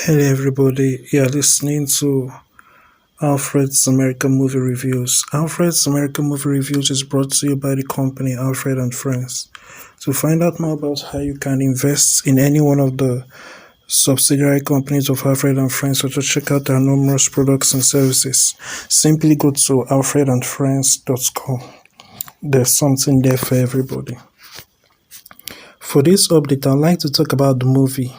Hey everybody, you're listening to Alfred's American Movie Reviews. Alfred's American Movie Reviews is brought to you by the company Alfred and Friends. To find out more about how you can invest in any one of the subsidiary companies of Alfred and Friends or to check out their numerous products and services, simply go to alfredandfriends.com. There's something there for everybody. For this update, I'd like to talk about the movie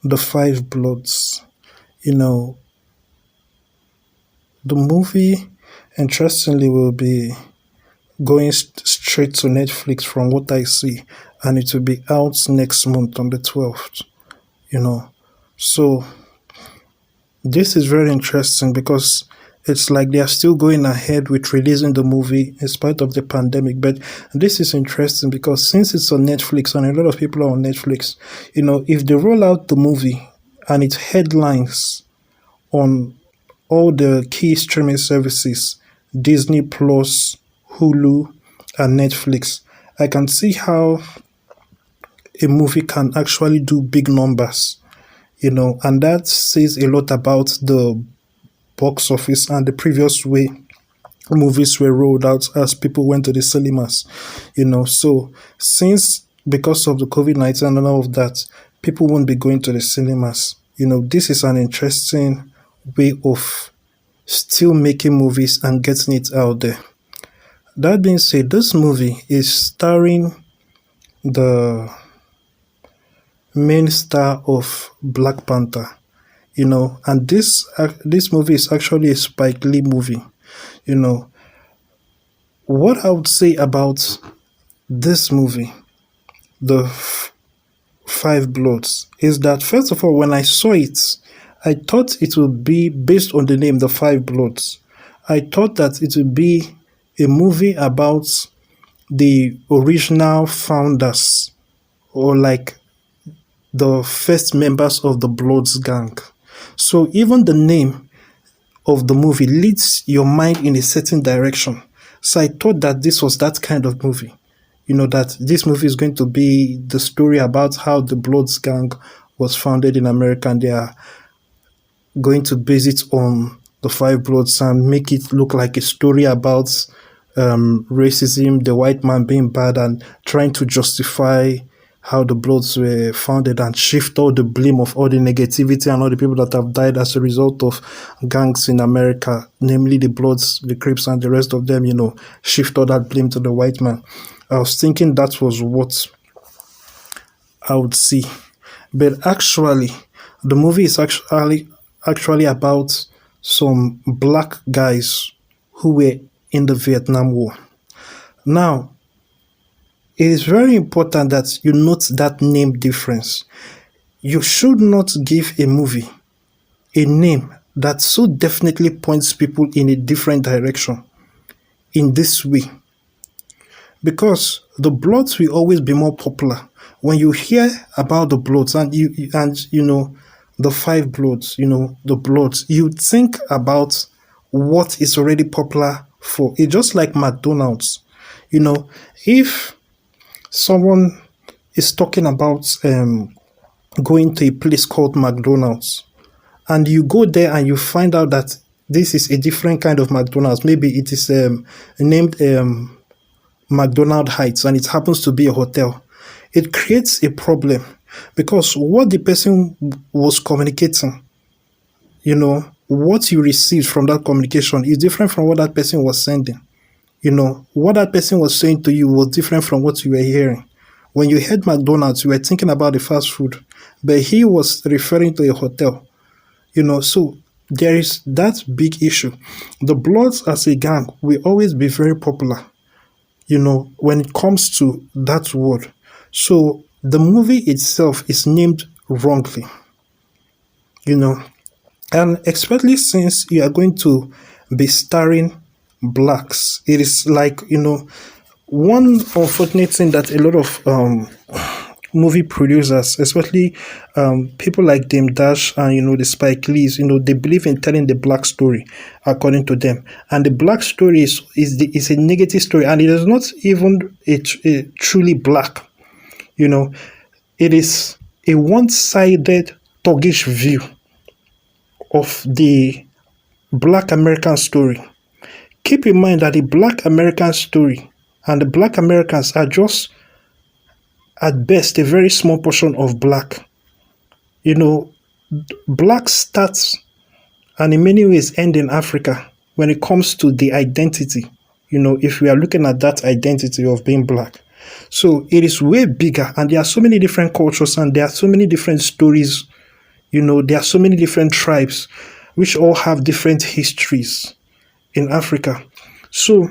The Five Bloods. The movie, interestingly, will be going straight to Netflix from what I see, and it will be out next month on the 12th. So this is very interesting because it's like they are still going ahead with releasing the movie in spite of the pandemic. But this is interesting because since it's on Netflix and a lot of people are on Netflix, if they roll out the movie and it headlines on all the key streaming services, Disney Plus, Hulu, and Netflix, I can see how a movie can actually do big numbers, and that says a lot about the box office and the previous way movies were rolled out as people went to the cinemas, So, since because of the COVID-19 and all of that, people won't be going to the cinemas, this is an interesting way of still making movies and getting it out there. That being said, this movie is starring the main star of Black Panther, and this movie is actually a Spike Lee movie. What I would say about this movie, The Five Bloods, is that first of all, when I saw it, I thought it would be based on the name The Five Bloods. I thought that it would be a movie about the original founders or like the first members of the Bloods gang. So even the name of the movie leads your mind in a certain direction. So I thought that this was that kind of movie. That this movie is going to be the story about how the Bloods gang was founded in America, and they are going to base it on the Five Bloods and make it look like a story about racism, the white man being bad, and trying to justify how the Bloods were founded and shift all the blame of all the negativity and all the people that have died as a result of gangs in America, namely the Bloods, the Crips, and the rest of them, shift all that blame to the white man. I was thinking that was what I would see. But actually, the movie is actually about some black guys who were in the Vietnam War. Now, it is very important that you note that name difference. You should not give a movie a name that so definitely points people in a different direction in this way. Because the Bloods will always be more popular. When you hear about the Bloods and the Five Bloods, the Bloods, you think about what is already popular for. It's just like McDonald's. If someone is talking about going to a place called McDonald's, and you go there and you find out that this is a different kind of McDonald's, maybe it is named McDonald Heights, and it happens to be a hotel, it creates a problem because what the person was communicating, what you received from that communication is different from what that person was sending. What that person was saying to you was different from what you were hearing. When you heard McDonald's, you were thinking about the fast food, but he was referring to a hotel. So there is that big issue. The Bloods as a gang will always be very popular, when it comes to that word. So the movie itself is named wrongly, and especially since you are going to be starring blacks. It is like, one unfortunate thing that a lot of movie producers, especially people like Dame Dash and the Spike Lees, they believe in telling the black story according to them, and the black story is a negative story, and it is not even a truly black. It is a one-sided thuggish view of the Black American story. Keep in mind that the Black American story and the Black Americans are just at best a very small portion of Black. You know, Black starts and in many ways end in Africa when it comes to the identity. If we are looking at that identity of being Black. So it is way bigger, and there are so many different cultures and there are so many different stories. There are so many different tribes which all have different histories in Africa. So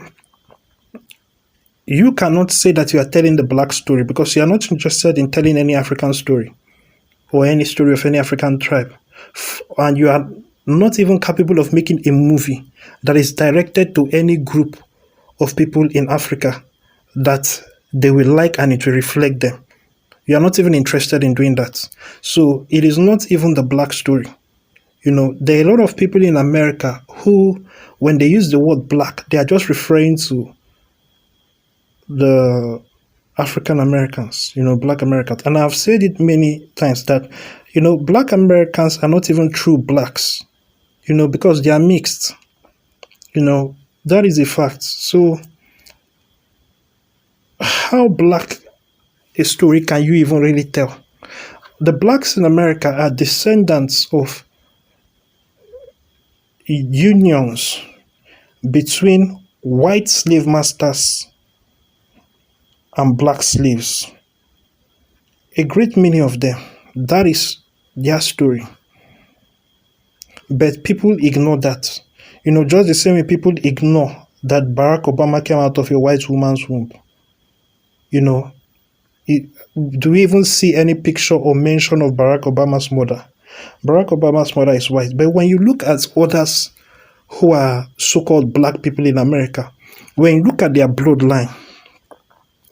you cannot say that you are telling the Black story because you are not interested in telling any African story or any story of any African tribe. And you are not even capable of making a movie that is directed to any group of people in Africa that they will like and it will reflect them. You are not even interested in doing that. So it is not even the Black story. There are a lot of people in America who, when they use the word Black, they are just referring to the African Americans, Black Americans. And I've said it many times that, Black Americans are not even true Blacks, because they are mixed. That is a fact. So how Black a story can you even really tell? The Blacks in America are descendants of unions between white slave masters and Black slaves. A great many of them. That is their story. But people ignore that. Just the same way people ignore that Barack Obama came out of a white woman's womb. Do we even see any picture or mention of Barack Obama's mother? Barack Obama's mother is white. But when you look at others who are so-called Black people in America, when you look at their bloodline,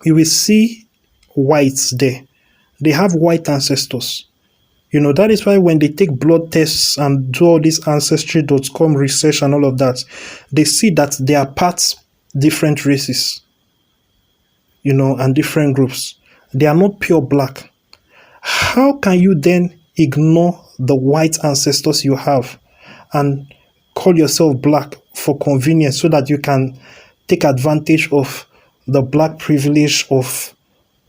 you will see whites there. They have white ancestors. That is why when they take blood tests and do all this Ancestry.com research and all of that, they see that they are parts different races, and different groups. They are not pure Black. How can you then ignore the white ancestors you have and call yourself Black for convenience so that you can take advantage of the Black privilege of,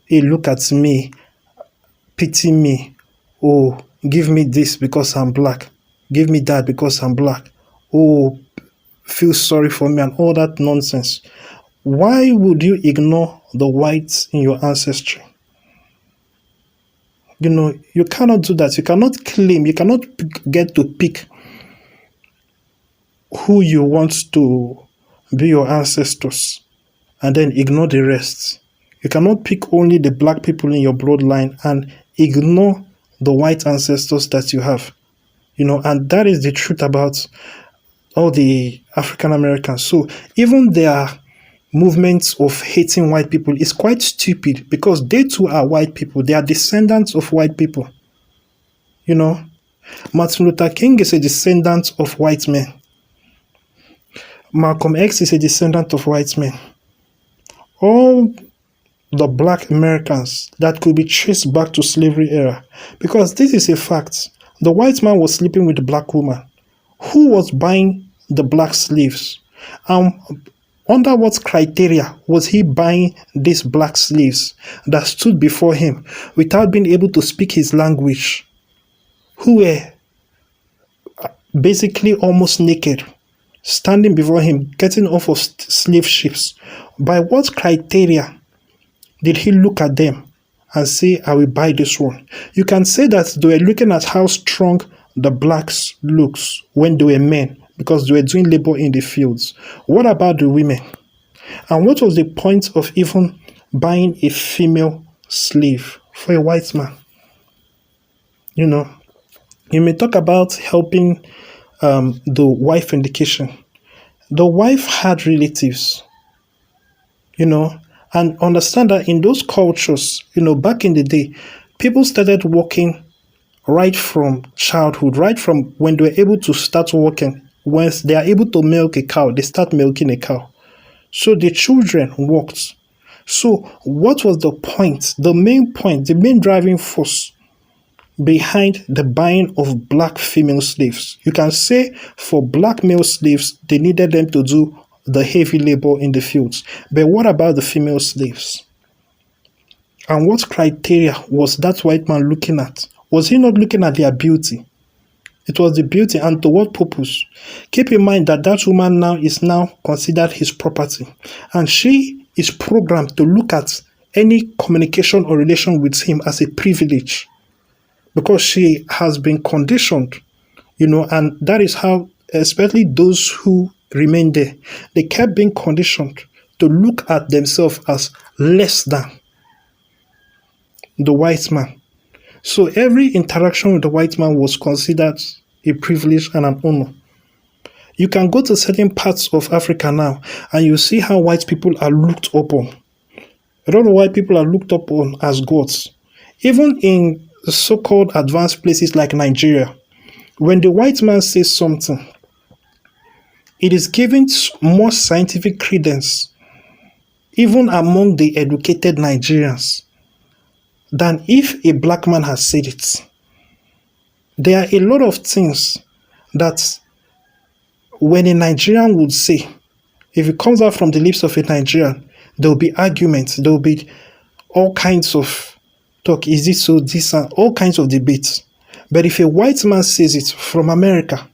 hey, look at me, pity me, oh, give me this because I'm Black, give me that because I'm Black, oh, feel sorry for me, and all that nonsense? Why would you ignore the whites in your ancestry? You cannot do that. You cannot claim, you cannot get to pick who you want to be your ancestors and then ignore the rest. You cannot pick only the Black people in your bloodline and ignore the white ancestors that you have. And that is the truth about all the African Americans. So even their movements of hating white people is quite stupid because they too are white people. They are descendants of white people. Martin Luther King is a descendant of white men. Malcolm X is a descendant of white men. All the Black Americans that could be traced back to slavery era, because this is a fact. The white man was sleeping with the Black woman. Who was buying the Black slaves? Under what criteria was he buying these Black slaves that stood before him without being able to speak his language, who were basically almost naked, standing before him, getting off of slave ships? By what criteria did he look at them and say, I will buy this one? You can say that they were looking at how strong the Blacks looks when they were men, because they were doing labor in the fields. What about the women? And what was the point of even buying a female slave for a white man? You may talk about helping the wife indication. The wife had relatives, and understand that in those cultures, back in the day, people started working right from childhood, right from when they were able to start working. Once they are able to milk a cow, they start milking a cow. So the children worked. So what was the point? The main point, the main driving force behind the buying of black female slaves. You can say for black male slaves, they needed them to do the heavy labor in the fields. But what about the female slaves? And what criteria was that white man looking at? Was he not looking at their beauty? It was the beauty, and to what purpose? Keep in mind that that woman now is now considered his property, and she is programmed to look at any communication or relation with him as a privilege, because she has been conditioned, and that is how, especially those who remain there, they kept being conditioned to look at themselves as less than the white man. So every interaction with the white man was considered a privilege and an honor. You can go to certain parts of Africa now and you see how white people are looked upon. A lot of white people are looked upon as gods. Even in so-called advanced places like Nigeria, when the white man says something, it is given more scientific credence, even among the educated Nigerians, than if a black man has said it. There are a lot of things that when a Nigerian would say, if it comes out from the lips of a Nigerian, there will be arguments, there will be all kinds of talk, is this so, this, and all kinds of debates. But if a white man says it from America,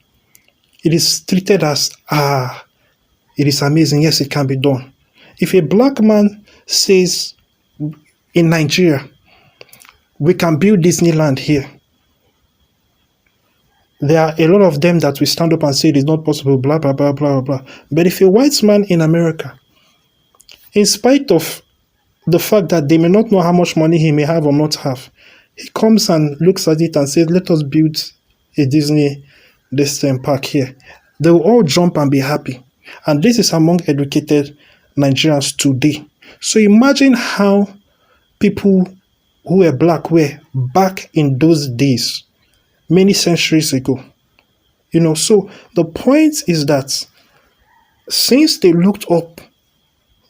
it is treated as, it is amazing, yes, it can be done. If a black man says in Nigeria, we can build Disneyland here, there are a lot of them that will stand up and say it is not possible, blah, blah, blah, blah, blah. But if a white man in America, in spite of the fact that they may not know how much money he may have or not have, he comes and looks at it and says, let us build a Disney park here, they will all jump and be happy. And this is among educated Nigerians today. So imagine how people who were black were back in those days, many centuries ago. So the point is that since they looked up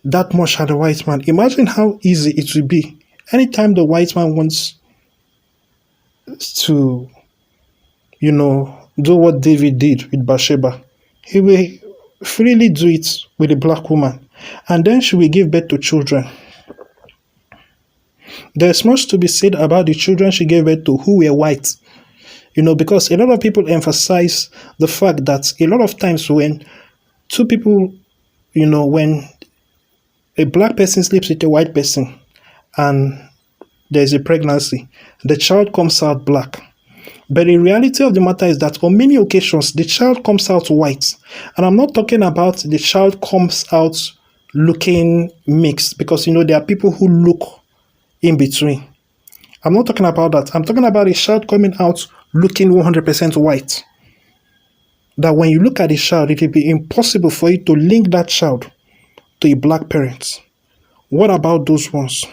that much at the white man, imagine how easy it will be anytime the white man wants to, do what David did with Bathsheba. He will freely do it with a black woman, and then she will give birth to children. There's much to be said about the children she gave birth to who were white, because a lot of people emphasize the fact that a lot of times when two people, when a black person sleeps with a white person and there's a pregnancy, the child comes out black. But the reality of the matter is that on many occasions, the child comes out white. And I'm not talking about the child comes out looking mixed, because, there are people who look in between. I'm not talking about that. I'm talking about a child coming out looking 100% white. That when you look at the child, it will be impossible for you to link that child to a black parent. What about those ones?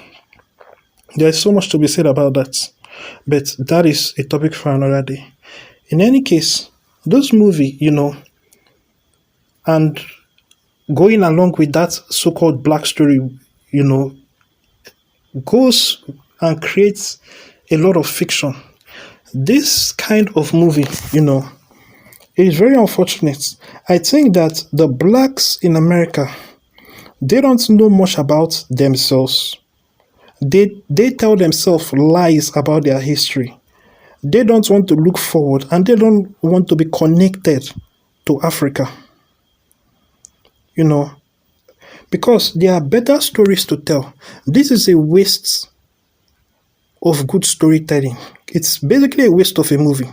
There's so much to be said about that. But that is a topic for another day. In any case, this movie, and going along with that so-called black story, goes and creates a lot of fiction. This kind of movie, is very unfortunate. I think that the blacks in America, they don't know much about themselves. They tell themselves lies about their history. They don't want to look forward, and they don't want to be connected to Africa. Because there are better stories to tell. This is a waste of good storytelling. It's basically a waste of a movie.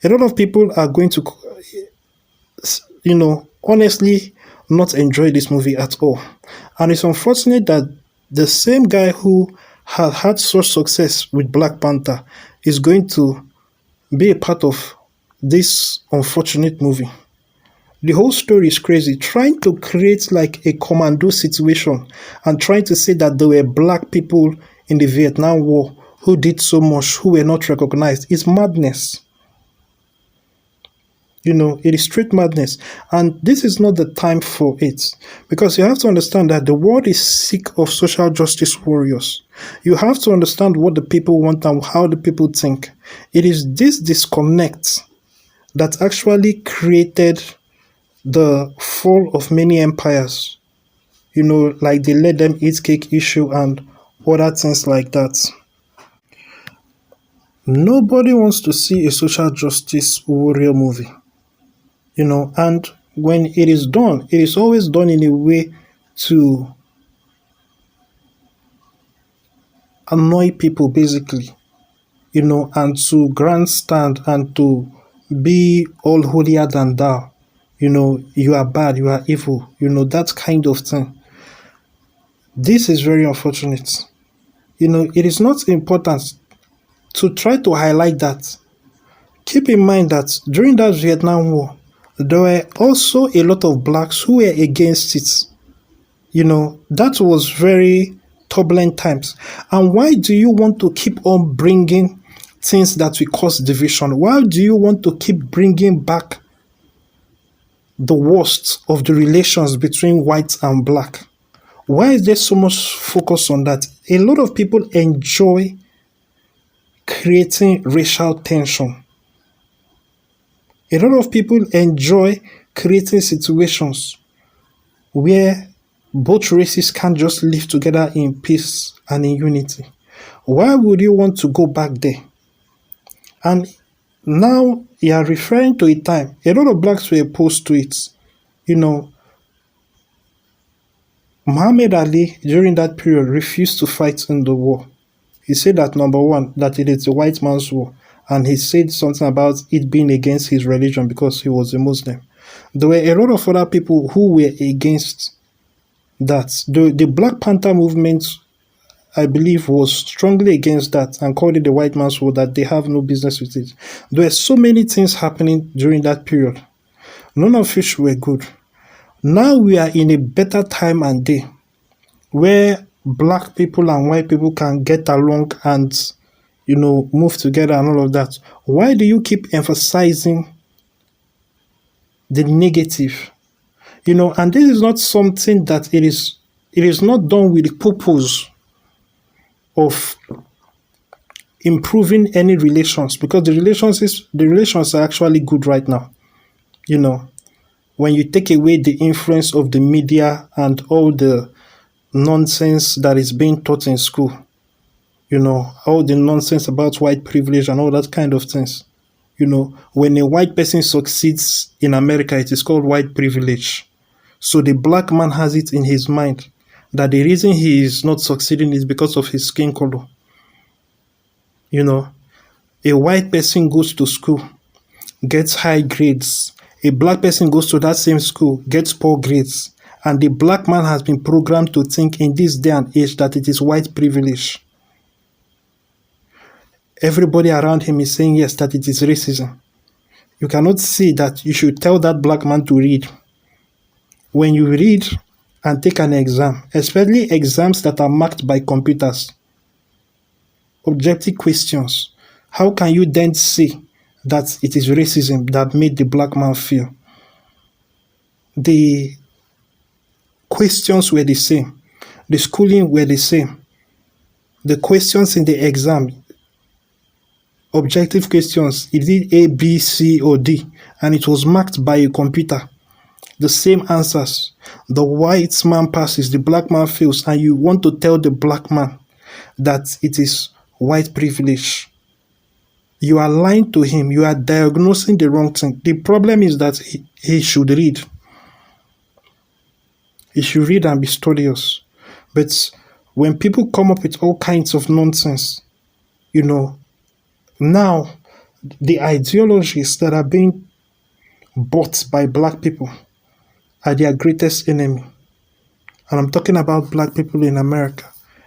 A lot of people are going to, honestly not enjoy this movie at all. And it's unfortunate that the same guy who has had such success with Black Panther is going to be a part of this unfortunate movie. The whole story is crazy. Trying to create like a commando situation and trying to say that there were black people in the Vietnam War who did so much, who were not recognized, is madness. It is straight madness. And this is not the time for it. Because you have to understand that the world is sick of social justice warriors. You have to understand what the people want and how the people think. It is this disconnect that actually created the fall of many empires. Like they let them eat cake issue and other things like that. Nobody wants to see a social justice warrior movie. And when it is done, it is always done in a way to annoy people, basically, and to grandstand and to be all holier than thou. You are bad, you are evil, that kind of thing. This is very unfortunate. It is not important to try to highlight that. Keep in mind that during that Vietnam War, there were also a lot of blacks who were against it. That was very turbulent times. And why do you want to keep on bringing things that will cause division? Why do you want to keep bringing back the worst of the relations between white and black? Why is there so much focus on that? A lot of people enjoy creating racial tension. A lot of people enjoy creating situations where both races can't just live together in peace and in unity. Why would you want to go back there? And now you are referring to a time, a lot of blacks were opposed to it. Muhammad Ali, during that period, refused to fight in the war. He said that, number one, that it is the white man's war. And he said something about it being against his religion because he was a Muslim. There were a lot of other people who were against that. The Black Panther movement, I believe, was strongly against that and called it the white man's war, that they have no business with it. There were so many things happening during that period, none of which were good. Now we are in a better time and day where black people and white people can get along and, move together and all of that. Why do you keep emphasizing the negative? And this is not something that it is not done with the purpose of improving any relations, because the relations are actually good right now. When you take away the influence of the media and all the nonsense that is being taught in school, all the nonsense about white privilege and all that kind of things. When a white person succeeds in America, it is called white privilege. So the black man has it in his mind that the reason he is not succeeding is because of his skin color. A white person goes to school, gets high grades. A black person goes to that same school, gets poor grades. And the black man has been programmed to think in this day and age that it is white privilege. Everybody around him is saying yes, that it is racism. You cannot see that you should tell that black man to read. When you read and take an exam, especially exams that are marked by computers, objective questions, how can you then say that it is racism that made the black man fail? The questions were the same. The schooling were the same. The questions in the exam, objective questions, is it A, B, C, or D? And it was marked by a computer. The same answers. The white man passes, the black man fails, and you want to tell the black man that it is white privilege. You are lying to him. You are diagnosing the wrong thing. The problem is that he should read. He should read and be studious. But when people come up with all kinds of nonsense, now the ideologies that are being bought by black people are their greatest enemy. And I'm talking about black people in America.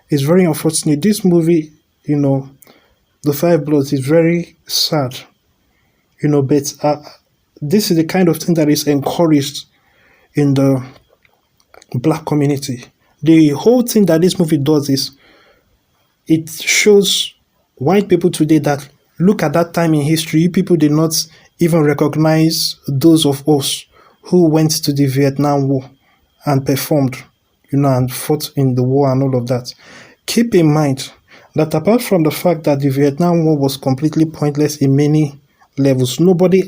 It's very unfortunate. This movie, The Five Bloods, is very sad. But this is the kind of thing that is encouraged in the black community. The whole thing that this movie does is it shows white people today that Look at that time in history. You people did not even recognize those of us who went to the Vietnam War and performed, and fought in the war and all of that. Keep in mind that apart from the fact that the Vietnam War was completely pointless in many levels, nobody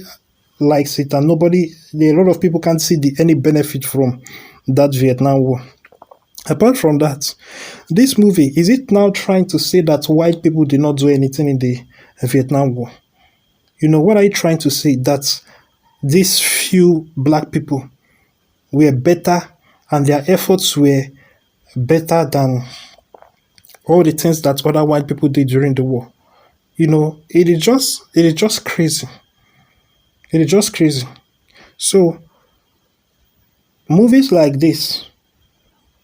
likes it, and a lot of people can't see any benefit from that Vietnam War. Apart from that, this movie, is it now trying to say that white people did not do anything in the Vietnam War? What are you trying to say? That these few black people were better and their efforts were better than all the things that other white people did during the war? It is just crazy. It is just crazy. So movies like this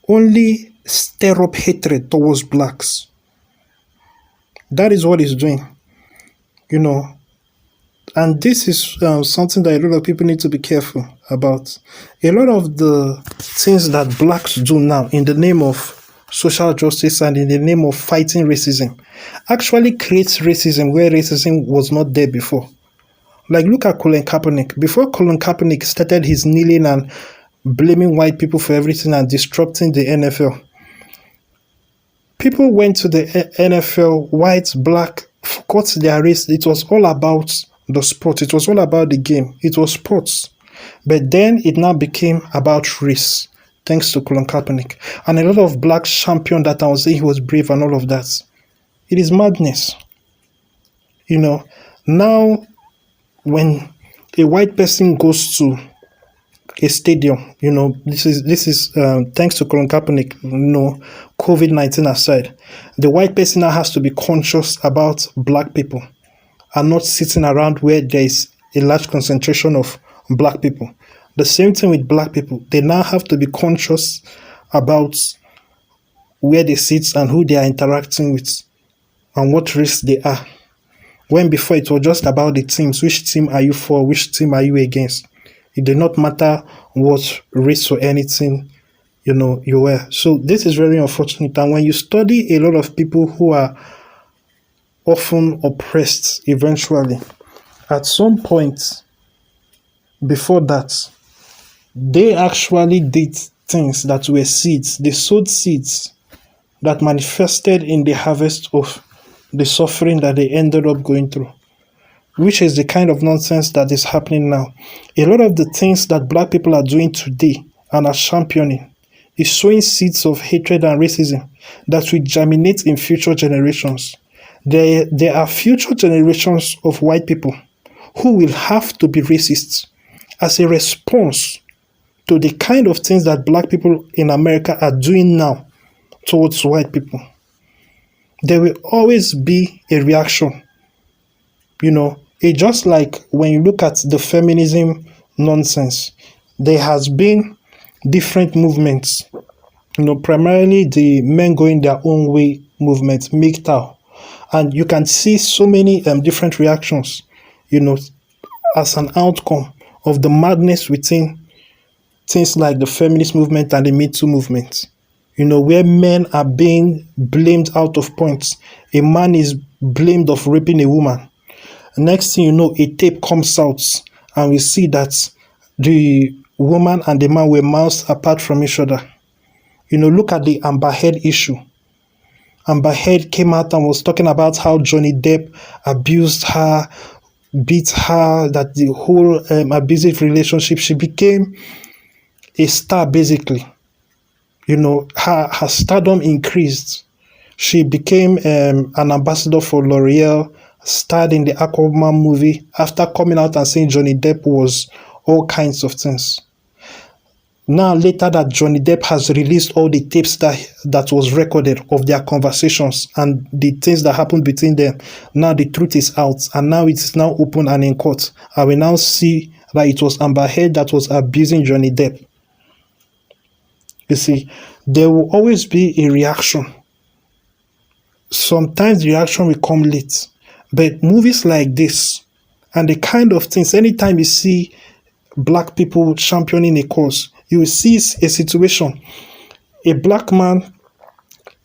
only stir up hatred towards blacks. That is what it's doing. And this is something that a lot of people need to be careful about. A lot of the things that blacks do now in the name of social justice and in the name of fighting racism actually creates racism where racism was not there before. Like, look at Colin Kaepernick. Before Colin Kaepernick started his kneeling and blaming white people for everything and disrupting the NFL, people went to the NFL, white, black, forgot their race. It was all about the sport. It was all about the game. It was sports. But then it now became about race, thanks to Colin Kaepernick. And a lot of blacks championed that and saying he was brave and all of that. It is madness. Now when a white person goes to a stadium, this is thanks to Colin Kaepernick, COVID-19 aside, the white person now has to be conscious about black people and not sitting around where there is a large concentration of black people. The same thing with black people. They now have to be conscious about where they sit and who they are interacting with and what race they are. When before it was just about the teams. Which team are you for? Which team are you against? It did not matter what race or anything, you were. So this is very unfortunate. And when you study a lot of people who are often oppressed eventually, at some point before that, they actually did things that were seeds. They sowed seeds that manifested in the harvest of the suffering that they ended up going through, which is the kind of nonsense that is happening now. A lot of the things that black people are doing today and are championing is sowing seeds of hatred and racism that will germinate in future generations. There are future generations of white people who will have to be racist as a response to the kind of things that black people in America are doing now towards white people. There will always be a reaction. It's just like when you look at the feminism nonsense, there has been different movements. Primarily the men going their own way movement, MGTOW. And you can see so many different reactions, as an outcome of the madness within things like the feminist movement and the Me Too movement. Where men are being blamed out of points. A man is blamed of raping a woman. Next thing you know, a tape comes out and we see that the woman and the man were miles apart from each other. Look at the Amber Heard issue. Amber Heard came out and was talking about how Johnny Depp abused her, beat her, that the whole abusive relationship, she became a star basically. Her stardom increased. She became an ambassador for L'Oreal, starred in the Aquaman movie after coming out and saying Johnny Depp was all kinds of things. Now, later that Johnny Depp has released all the tapes that was recorded of their conversations and the things that happened between them, now the truth is out and now it is now open and in court. I will now see that it was Amber Heard that was abusing Johnny Depp. You see, there will always be a reaction. Sometimes the reaction will come late. But movies like this and the kind of things, anytime you see black people championing a cause, you will see a situation. A black man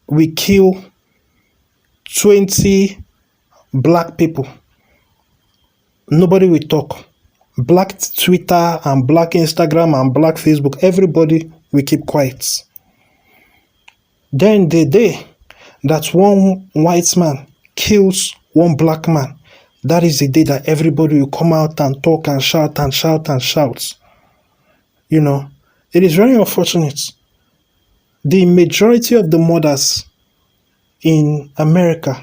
will kill 20 black people nobody will talk. Black Twitter and black Instagram and black Facebook, everybody will keep quiet. Then the day that one white man kills one black man, that is the day that everybody will come out and talk and shout and shout and shout. You know, it is very unfortunate. The majority of the murders in America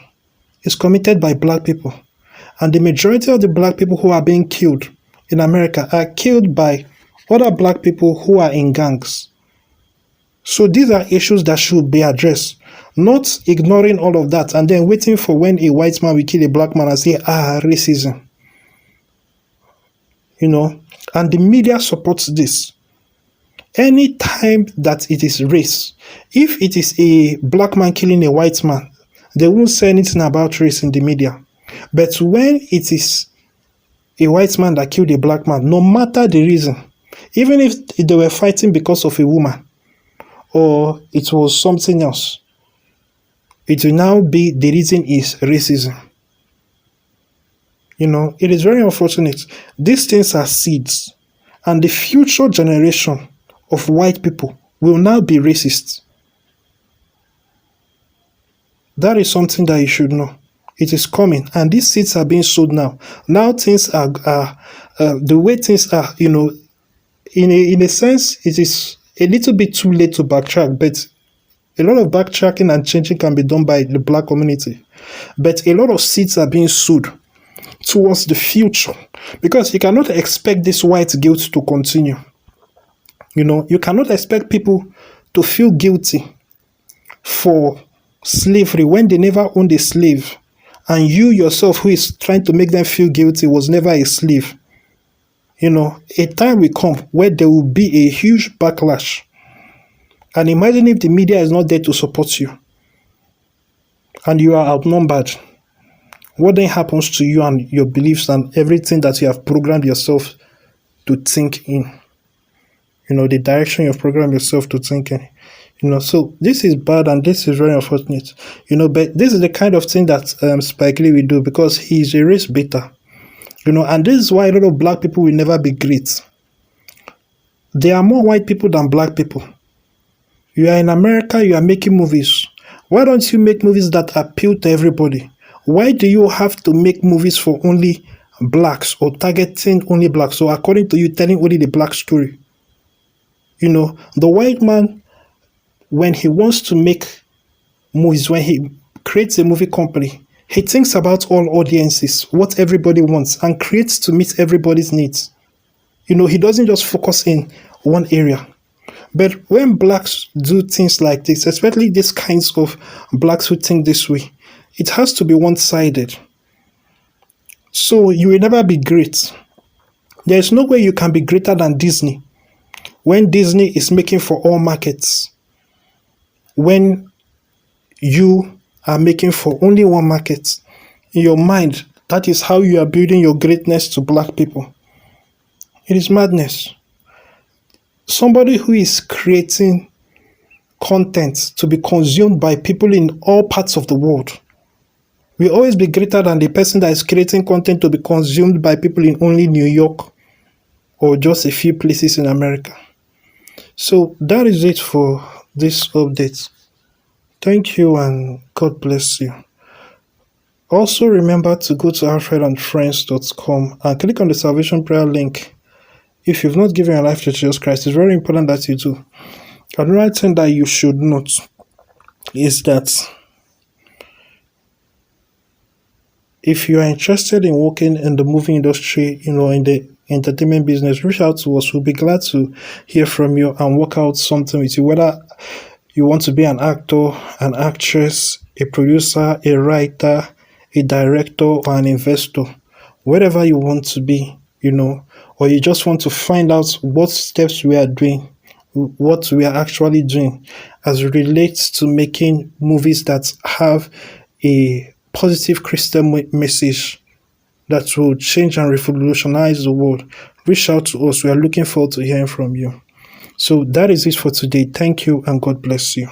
is committed by black people. And the majority of the black people who are being killed in America are killed by other black people who are in gangs. So these are issues that should be addressed, not ignoring all of that and then waiting for when a white man will kill a black man and say, racism. You know, and the media supports this. Any time that it is race, if it is a black man killing a white man, they won't say anything about race in the media. But when it is a white man that killed a black man, no matter the reason, even if they were fighting because of a woman or it was something else, it will now be the reason is racism. You know, it is very unfortunate. These things are seeds, and the future generation of white people will now be racist. That is something that you should know. It is coming, and these seeds are being sowed now. Now things are the way things are. You know, in a sense, it is a little bit too late to backtrack, but a lot of backtracking and changing can be done by the black community. But a lot of seeds are being sowed towards the future, because you cannot expect this white guilt to continue. You know, you cannot expect people to feel guilty for slavery when they never owned a slave, and you yourself, who is trying to make them feel guilty, was never a slave. You know, a time will come where there will be a huge backlash. And imagine if the media is not there to support you and you are outnumbered. What then happens to you and your beliefs and everything that you have programmed yourself to think in? You know, the direction you've programmed yourself to think in. You know, so this is bad and this is very unfortunate. You know, but this is the kind of thing that Spike Lee will do, because he is a race baiter. You know, and this is why a lot of black people will never be great. There are more white people than black people. You are in America, you are making movies. Why don't you make movies that appeal to everybody? Why do you have to make movies for only blacks or targeting only blacks? So according to you, telling only the black story. You know, the white man, when he wants to make movies, when he creates a movie company, he thinks about all audiences, what everybody wants, and creates to meet everybody's needs. You know, he doesn't just focus in one area. But when blacks do things like this, especially these kinds of blacks who think this way, it has to be one-sided. So you will never be great. There is no way you can be greater than Disney. When Disney is making for all markets, when you are making for only one market, in your mind, that is how you are building your greatness to black people. It is madness. Somebody who is creating content to be consumed by people in all parts of the world will always be greater than the person that is creating content to be consumed by people in only New York or just a few places in America. So that is it for this update. Thank you and God bless you. Also remember to go to alfredandfriends.com and click on the salvation prayer link. If you've not given your life to Jesus Christ, it's very important that you do. Another thing that you should note is that if you are interested in working in the movie industry, you know, in the entertainment business, reach out to us. We'll be glad to hear from you and work out something with you. Whether you want to be an actor, an actress, a producer, a writer, a director, or an investor, whatever you want to be, you know, or you just want to find out what steps we are doing, what we are actually doing as it relates to making movies that have a positive Christian message that will change and revolutionize the world, reach out to us. We are looking forward to hearing from you. So that is it for today. Thank you and God bless you.